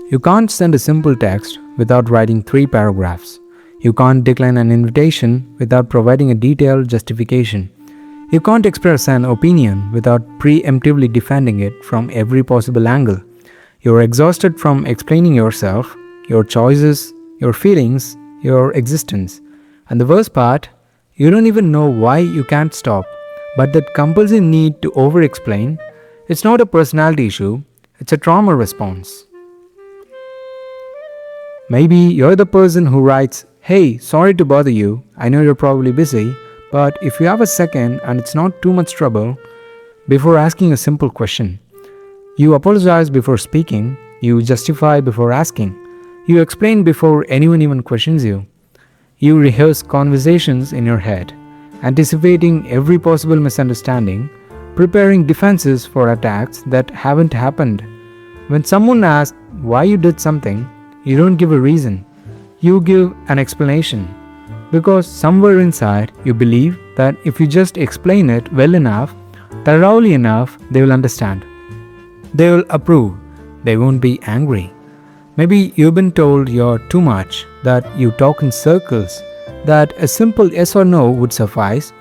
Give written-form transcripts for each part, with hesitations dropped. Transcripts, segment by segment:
You can't send a simple text without writing 3 paragraphs. You can't decline an invitation without providing a detailed justification. You can't express an opinion without preemptively defending it from every possible angle. You're exhausted from explaining yourself, your choices, your feelings, your existence. And the worst part, you don't even know why you can't stop. But that compulsive need to over-explain, it's not a personality issue, it's a trauma response. Maybe you're the person who writes, "Hey, sorry to bother you, I know you're probably busy, but if you have a second and it's not too much trouble," before asking a simple question. You apologize before speaking, you justify before asking, you explain before anyone even questions you. You rehearse conversations in your head, anticipating every possible misunderstanding, preparing defenses for attacks that haven't happened. When someone asks why you did something, you don't give a reason. You give an explanation. Because somewhere inside, you believe that if you just explain it well enough, thoroughly enough, they will understand. They will approve. They won't be angry. Maybe you've been told you're too much, that you talk in circles, that a simple yes or no would suffice,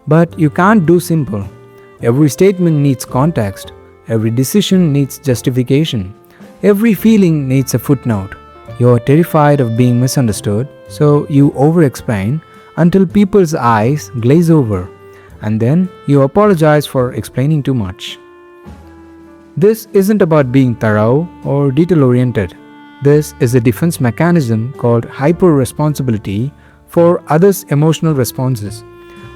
but you can't do simple. Every statement needs context. Every decision needs justification. Every feeling needs a footnote. You're terrified of being misunderstood, so you over-explain until people's eyes glaze over, and then you apologize for explaining too much. This isn't about being thorough or detail-oriented. This is a defense mechanism called hyper-responsibility for others' emotional responses.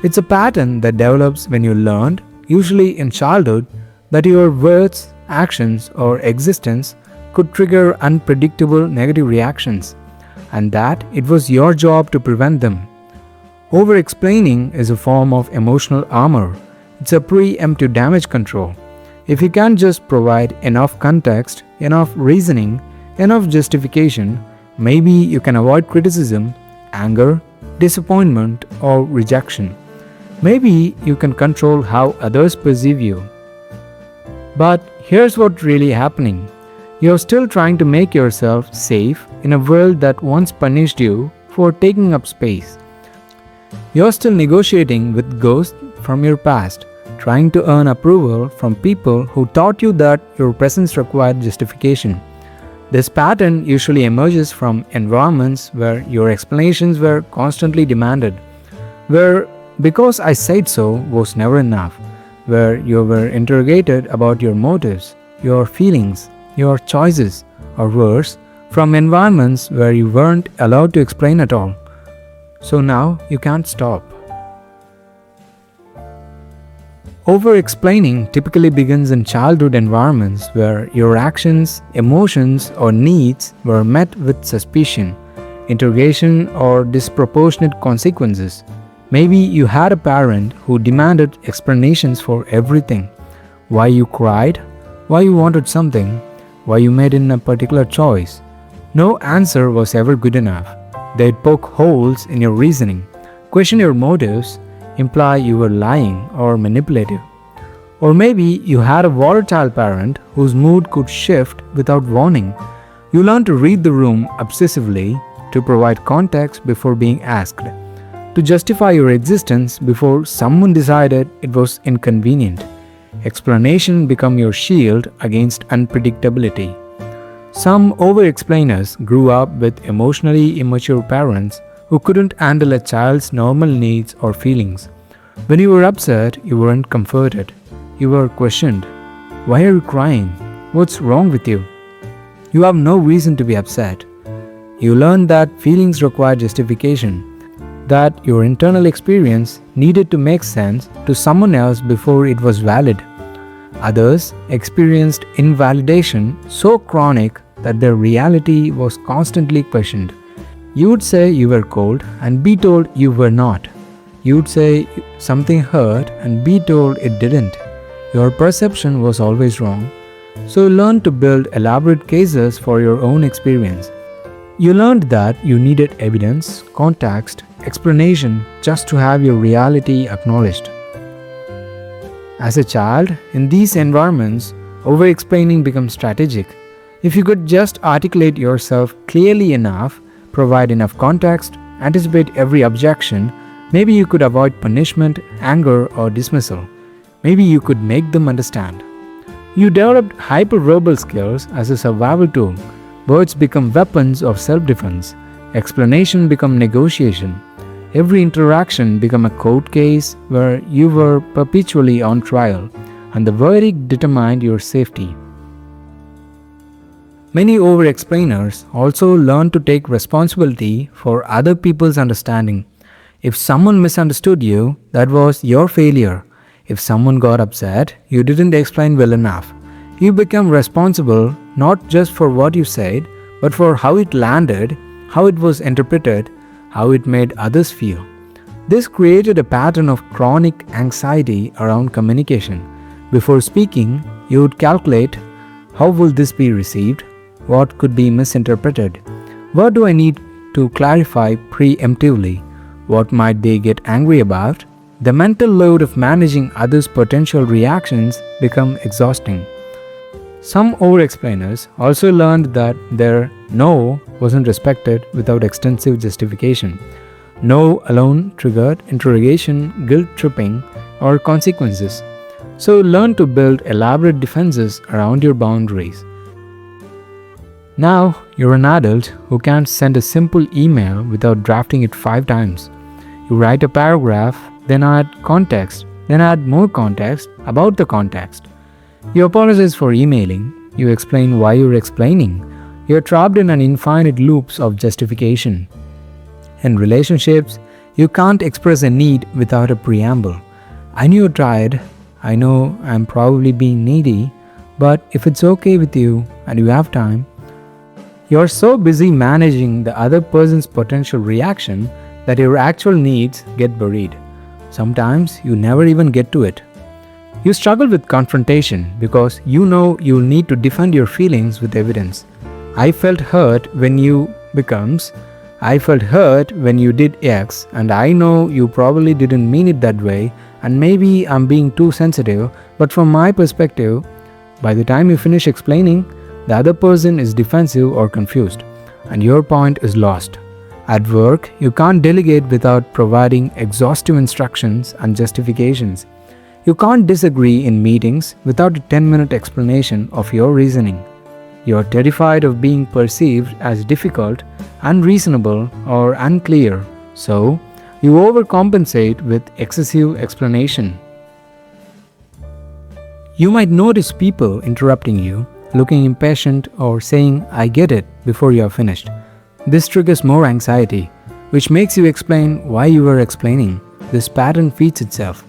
It's a pattern that develops when you learned, usually in childhood, that your words, actions, or existence could trigger unpredictable negative reactions, and that it was your job to prevent them. Over-explaining is a form of emotional armor. It's a preemptive damage control. If you can't just provide enough context, enough reasoning, enough justification, maybe you can avoid criticism, anger, disappointment, or rejection. Maybe you can control how others perceive you. But here's what's really happening. You're still trying to make yourself safe in a world that once punished you for taking up space. You're still negotiating with ghosts from your past, trying to earn approval from people who taught you that your presence required justification. This pattern usually emerges from environments where your explanations were constantly demanded, where "because I said so" was never enough, where you were interrogated about your motives, your feelings, your choices, or worse, from environments where you weren't allowed to explain at all. So now you can't stop. Over-explaining typically begins in childhood environments where your actions, emotions, or needs were met with suspicion, interrogation, or disproportionate consequences. Maybe you had a parent who demanded explanations for everything. Why you cried, why you wanted something, why you made in a particular choice. No answer was ever good enough. They'd poke holes in your reasoning, question your motives, imply you were lying or manipulative. Or maybe you had a volatile parent whose mood could shift without warning. You learned to read the room obsessively, to provide context before being asked, to justify your existence before someone decided it was inconvenient. Explanation became your shield against unpredictability. Some over-explainers grew up with emotionally immature parents who couldn't handle a child's normal needs or feelings. When you were upset, you weren't comforted. You were questioned. Why are you crying? What's wrong with you? You have no reason to be upset. You learned that feelings require justification, that your internal experience needed to make sense to someone else before it was valid. Others experienced invalidation so chronic that their reality was constantly questioned. You would say you were cold and be told you were not. You would say something hurt and be told it didn't. Your perception was always wrong. So you learned to build elaborate cases for your own experience. You learned that you needed evidence, context, explanation just to have your reality acknowledged. As a child, in these environments, over-explaining becomes strategic. If you could just articulate yourself clearly enough, provide enough context, anticipate every objection, maybe you could avoid punishment, anger, or dismissal. Maybe you could make them understand. You developed hyperverbal skills as a survival tool. Words become weapons of self-defense. Explanation become negotiation. Every interaction became a court case where you were perpetually on trial, and the verdict determined your safety. Many over-explainers also learn to take responsibility for other people's understanding. If someone misunderstood you, that was your failure. If someone got upset, you didn't explain well enough. You become responsible not just for what you said, but for how it landed, how it was interpreted, how it made others feel. This created a pattern of chronic anxiety around communication. Before speaking, you would calculate, how will this be received? What could be misinterpreted? What do I need to clarify preemptively? What might they get angry about? The mental load of managing others' potential reactions become exhausting. Some over-explainers also learned that their no wasn't respected without extensive justification. No alone triggered interrogation, guilt-tripping, or consequences. So learn to build elaborate defenses around your boundaries. Now you're an adult who can't send a simple email without drafting it 5 times. You write a paragraph, then add context, then add more context about the context. You apologize for emailing, you explain why you're explaining. You're trapped in an infinite loops of justification. In relationships, you can't express a need without a preamble. I knew you're tired, I know I'm probably being needy, but if it's okay with you and you have time, you're so busy managing the other person's potential reaction that your actual needs get buried. Sometimes you never even get to it. You struggle with confrontation because you know you'll need to defend your feelings with evidence. I felt hurt when you becomes, I felt hurt when you did X, and I know you probably didn't mean it that way, and maybe I'm being too sensitive, but from my perspective, by the time you finish explaining, the other person is defensive or confused, and your point is lost. At work, you can't delegate without providing exhaustive instructions and justifications. You can't disagree in meetings without a 10-minute explanation of your reasoning. You're terrified of being perceived as difficult, unreasonable, or unclear, so you overcompensate with excessive explanation. You might notice people interrupting you, looking impatient, or saying, "I get it," before you are finished. This triggers more anxiety, which makes you explain why you were explaining. This pattern feeds itself.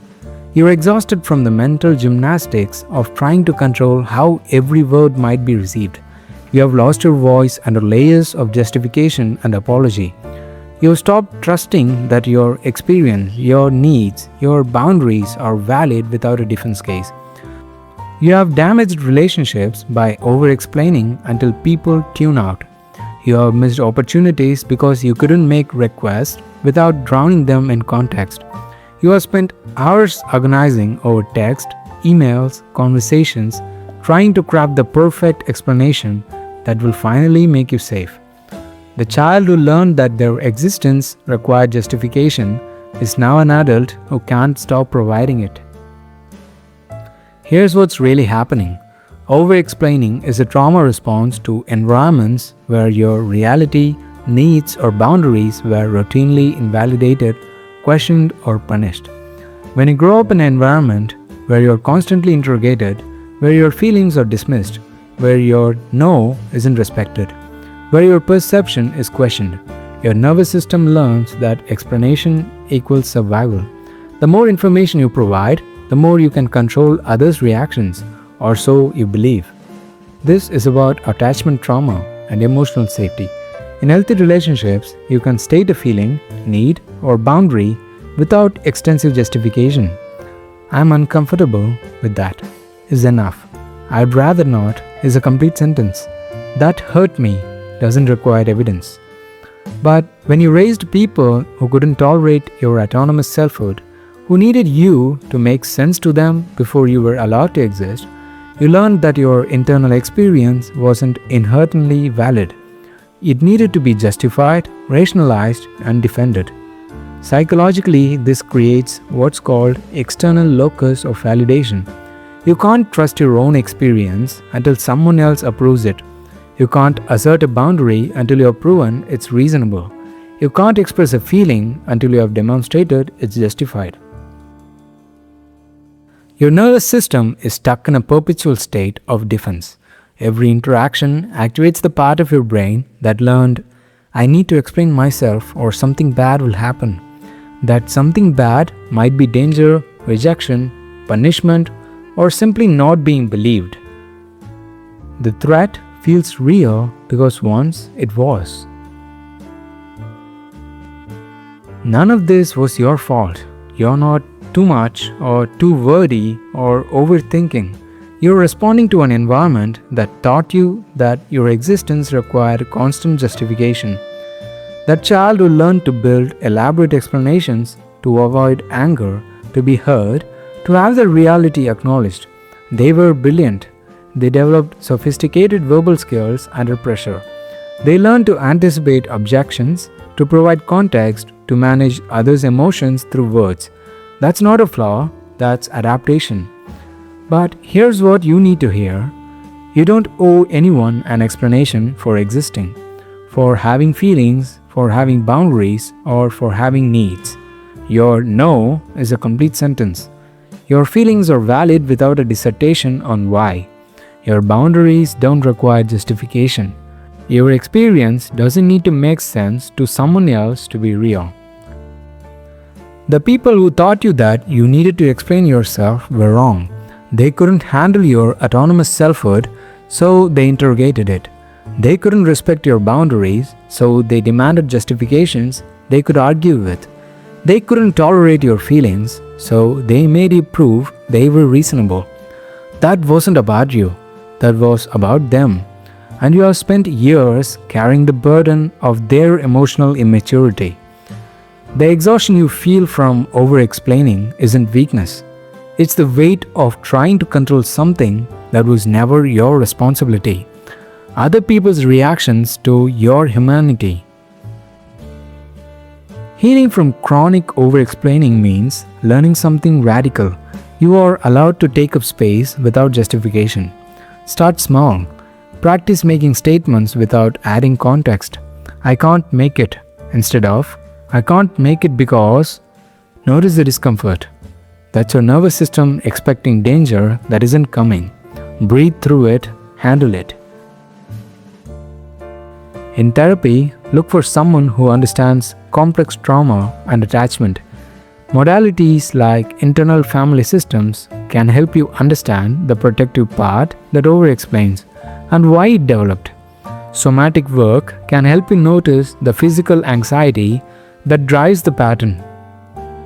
You're exhausted from the mental gymnastics of trying to control how every word might be received. You have lost your voice under layers of justification and apology. You stop trusting that your experience, your needs, your boundaries are valid without a defense case. You have damaged relationships by over-explaining until people tune out. You have missed opportunities because you couldn't make requests without drowning them in context. You have spent hours agonizing over text, emails, conversations, trying to craft the perfect explanation that will finally make you safe. The child who learned that their existence required justification is now an adult who can't stop providing it. Here's what's really happening. Over-explaining is a trauma response to environments where your reality, needs, or boundaries were routinely invalidated, questioned, or punished. When you grow up in an environment where you're constantly interrogated, where your feelings are dismissed, where your no isn't respected, where your perception is questioned, your nervous system learns that explanation equals survival. The more information you provide, the more you can control others' reactions, or so you believe. This is about attachment trauma and emotional safety. In healthy relationships, you can state a feeling, need, or boundary without extensive justification. "I'm uncomfortable with that" is enough. "I'd rather not" is a complete sentence. "That hurt me" doesn't require evidence. But when you raised people who couldn't tolerate your autonomous selfhood, who needed you to make sense to them before you were allowed to exist, You learned that your internal experience wasn't inherently valid. It needed to be justified, rationalized, and defended. Psychologically, this creates what's called external locus of validation. You can't trust your own experience until someone else approves it. You can't assert a boundary until you have proven it's reasonable. You can't express a feeling until you have demonstrated it's justified. Your nervous system is stuck in a perpetual state of defense. Every interaction activates the part of your brain that learned, I need to explain myself or something bad will happen. That something bad might be danger, rejection, punishment, or simply not being believed. The threat feels real because once it was. None of this was your fault. You're not too much or too wordy or overthinking. You're responding to an environment that taught you that your existence required constant justification. That child who learned to build elaborate explanations to avoid anger, to be heard, to have their reality acknowledged. They were brilliant. They developed sophisticated verbal skills under pressure. They learned to anticipate objections, to provide context, to manage others' emotions through words. That's not a flaw, that's adaptation. But here's what you need to hear. You don't owe anyone an explanation for existing, for having feelings, for having boundaries, or for having needs. Your no is a complete sentence. Your feelings are valid without a dissertation on why. Your boundaries don't require justification. Your experience doesn't need to make sense to someone else to be real. The people who taught you that you needed to explain yourself were wrong. They couldn't handle your autonomous selfhood, so they interrogated it. They couldn't respect your boundaries, so they demanded justifications they could argue with. They couldn't tolerate your feelings, so they made you prove they were reasonable. That wasn't about you, that was about them. And you have spent years carrying the burden of their emotional immaturity. The exhaustion you feel from over-explaining isn't weakness. It's the weight of trying to control something that was never your responsibility. Other people's reactions to your humanity. Healing from chronic over-explaining means learning something radical. You are allowed to take up space without justification. Start small. Practice making statements without adding context. I can't make it. Instead of, I can't make it because. Notice the discomfort. That's your nervous system expecting danger that isn't coming. Breathe through it, handle it. In therapy, look for someone who understands complex trauma and attachment. Modalities like internal family systems can help you understand the protective part that over-explains and why it developed. Somatic work can help you notice the physical anxiety that drives the pattern.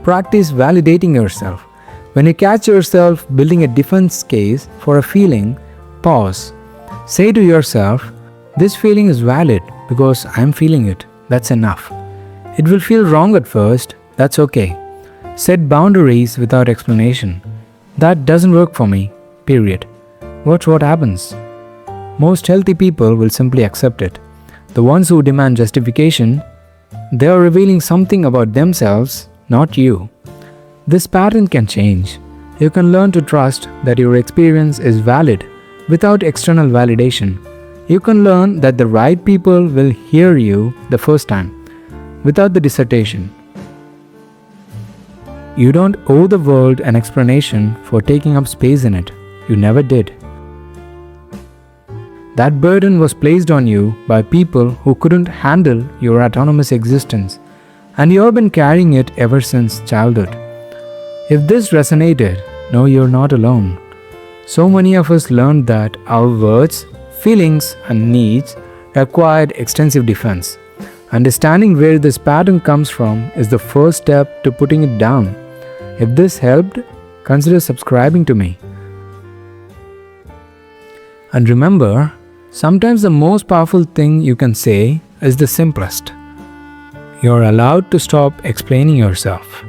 Practice validating yourself. When you catch yourself building a defense case for a feeling, pause. Say to yourself, this feeling is valid because I'm feeling it. That's enough. It will feel wrong at first. That's okay. Set boundaries without explanation. That doesn't work for me. Period. Watch what happens. Most healthy people will simply accept it. The ones who demand justification, they are revealing something about themselves, not you. This pattern can change. You can learn to trust that your experience is valid without external validation. You can learn that the right people will hear you the first time, without the dissertation. You don't owe the world an explanation for taking up space in it. You never did. That burden was placed on you by people who couldn't handle your autonomous existence, and you have been carrying it ever since childhood. If this resonated, know you're not alone. So many of us learned that our words, feelings, and needs required extensive defense. Understanding where this pattern comes from is the first step to putting it down. If this helped, consider subscribing to me. And remember, sometimes the most powerful thing you can say is the simplest. You're allowed to stop explaining yourself.